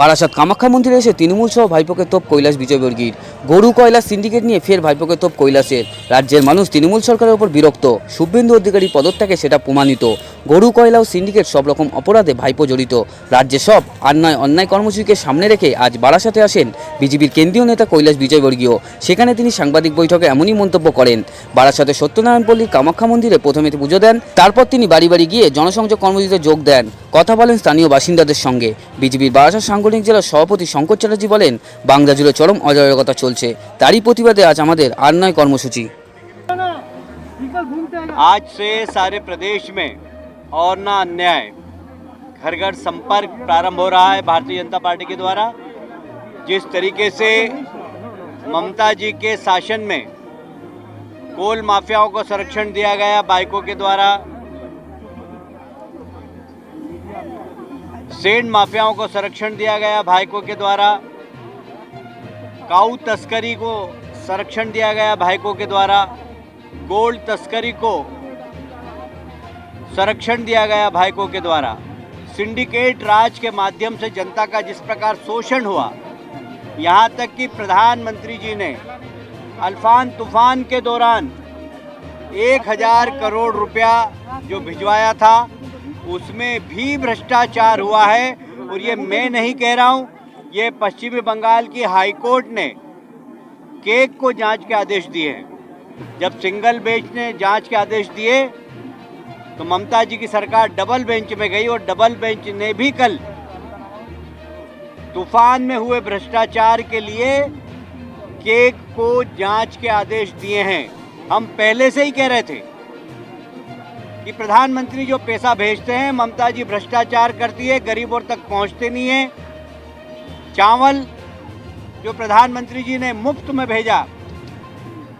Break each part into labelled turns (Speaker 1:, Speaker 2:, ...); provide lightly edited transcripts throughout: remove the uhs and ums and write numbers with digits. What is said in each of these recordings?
Speaker 1: বারাসাত কামাখ্যা মন্দিরে এসে তৃণমূল সহ ভাইপোকে তোপ কৈলাস বিজয়বর্গীর। গরু কয়লা সিন্ডিকেট নিয়ে ফের ভাইপোকে তোপ কৈলাসের। রাজ্যের মানুষ তৃণমূল সরকারের ওপর বিরক্ত। শুভেন্দু অধিকারী পদত্যাগে সেটা প্রমাণিত। গরু কয়লা ও সিন্ডিকেট সব রকম অপরাধে ভাইপো জড়িত। রাজ্যে সব অন্যায় কর্মসূচিকে সামনে রেখে আজ বারাসাতে আসেন বিজেপির কেন্দ্রীয় নেতা কৈলাস বিজয়বর্গীয়। সেখানে তিনি সাংবাদিক বৈঠকে এমনই মন্তব্য করেন। বারাসাতে সত্যনারায়ণপল্লীর কামাখ্যা মন্দিরে প্রথমে পুজো দেন, তারপর তিনি বাড়ি বাড়ি গিয়ে জনসংযোগ কর্মসূচিতে যোগ দেন, কথা বলেন স্থানীয় বাসিন্দাদের সঙ্গে। বিজেপির বারাসাত সাংগঠনিক জেলার সভাপতি শঙ্কর চ্যাটার্জি বলেন, বাংলা জুড়ে চরম অরাজকতা চলছে, তারই প্রতিবাদে আজ আমাদের অন্যায় কর্মসূচি।
Speaker 2: आज से सारे प्रदेश में और ना अन्याय घर घर संपर्क प्रारंभ हो रहा है भारतीय जनता पार्टी के द्वारा। जिस तरीके से ममता जी के शासन में कोल माफियाओं को संरक्षण दिया गया बाइकों के द्वारा, सेंड माफियाओं को संरक्षण दिया गया भाइकों के द्वारा, काऊ तस्करी को संरक्षण दिया गया भाइकों के द्वारा, गोल्ड तस्करी को संरक्षण दिया गया भाइकों के द्वारा, सिंडिकेट राज के माध्यम से जनता का जिस प्रकार शोषण हुआ, यहाँ तक कि प्रधानमंत्री जी ने अल्फान तूफान के दौरान 1000 करोड़ रुपया जो भिजवाया था उसमें भी भ्रष्टाचार हुआ है। और ये मैं नहीं कह रहा हूँ, ये पश्चिमी बंगाल की हाई कोर्ट ने केक को जांच के आदेश दिए हैं। जब सिंगल बेंच ने जांच के आदेश दिए तो ममता जी की सरकार डबल बेंच में गई और डबल बेंच ने भी कल तूफान में हुए भ्रष्टाचार के लिए केक को जांच के आदेश दिए हैं। हम पहले से ही कह रहे थे कि प्रधानमंत्री जो पैसा भेजते हैं, ममता जी भ्रष्टाचार करती है, गरीबों तक पहुंचते नहीं है। चावल जो प्रधानमंत्री जी ने मुफ्त में भेजा,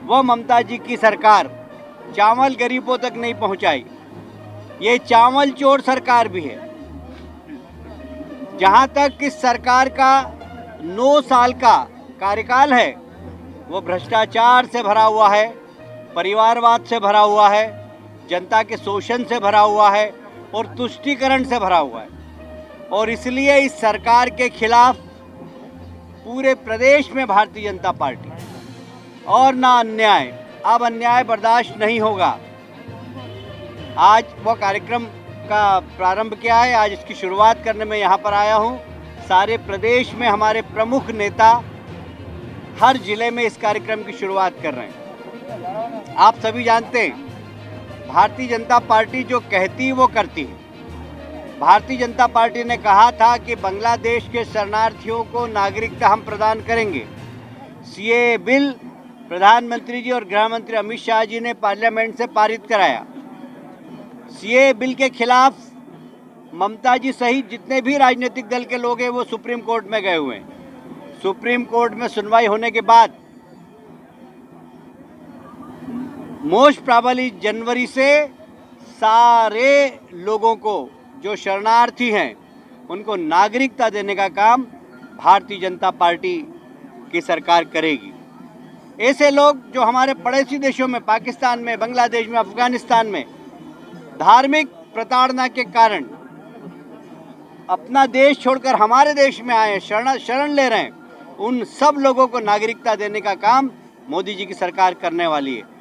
Speaker 2: वो ममता जी की सरकार चावल गरीबों तक नहीं पहुंचाई। ये चावल चोर सरकार भी है। जहां तक इस सरकार का 9 साल का कार्यकाल है वो भ्रष्टाचार से भरा हुआ है, परिवारवाद से भरा हुआ है, जनता के शोषण से भरा हुआ है और तुष्टीकरण से भरा हुआ है। और इसलिए इस सरकार के खिलाफ पूरे प्रदेश में भारतीय जनता पार्टी और ना अन्याय, अब अन्याय बर्दाश्त नहीं होगा। आज वो कार्यक्रम का प्रारंभ किया है, आज इसकी शुरुआत करने में यहाँ पर आया हूँ। सारे प्रदेश में हमारे प्रमुख नेता हर जिले में इस कार्यक्रम की शुरुआत कर रहे हैं। आप सभी जानते हैं भारतीय जनता पार्टी जो कहती वो करती है। भारतीय जनता पार्टी ने कहा था कि बांग्लादेश के शरणार्थियों को नागरिकता हम प्रदान करेंगे। सीए बिल प्रधानमंत्री जी और गृह मंत्री अमित शाह जी ने पार्लियामेंट से पारित कराया। सीए बिल के खिलाफ ममता जी सहित जितने भी राजनीतिक दल के लोग हैं वो सुप्रीम कोर्ट में गए हुए हैं। सुप्रीम कोर्ट में सुनवाई होने के बाद मोस्ट प्रोबेबली जनवरी से सारे लोगों को जो शरणार्थी हैं उनको नागरिकता देने का काम भारतीय जनता पार्टी की सरकार करेगी। ऐसे लोग जो हमारे पड़ोसी देशों में, पाकिस्तान में, बांग्लादेश में, अफगानिस्तान में धार्मिक प्रताड़ना के कारण अपना देश छोड़कर हमारे देश में आए, शरण ले रहे हैं, उन सब लोगों को नागरिकता देने का काम मोदी जी की सरकार करने वाली है।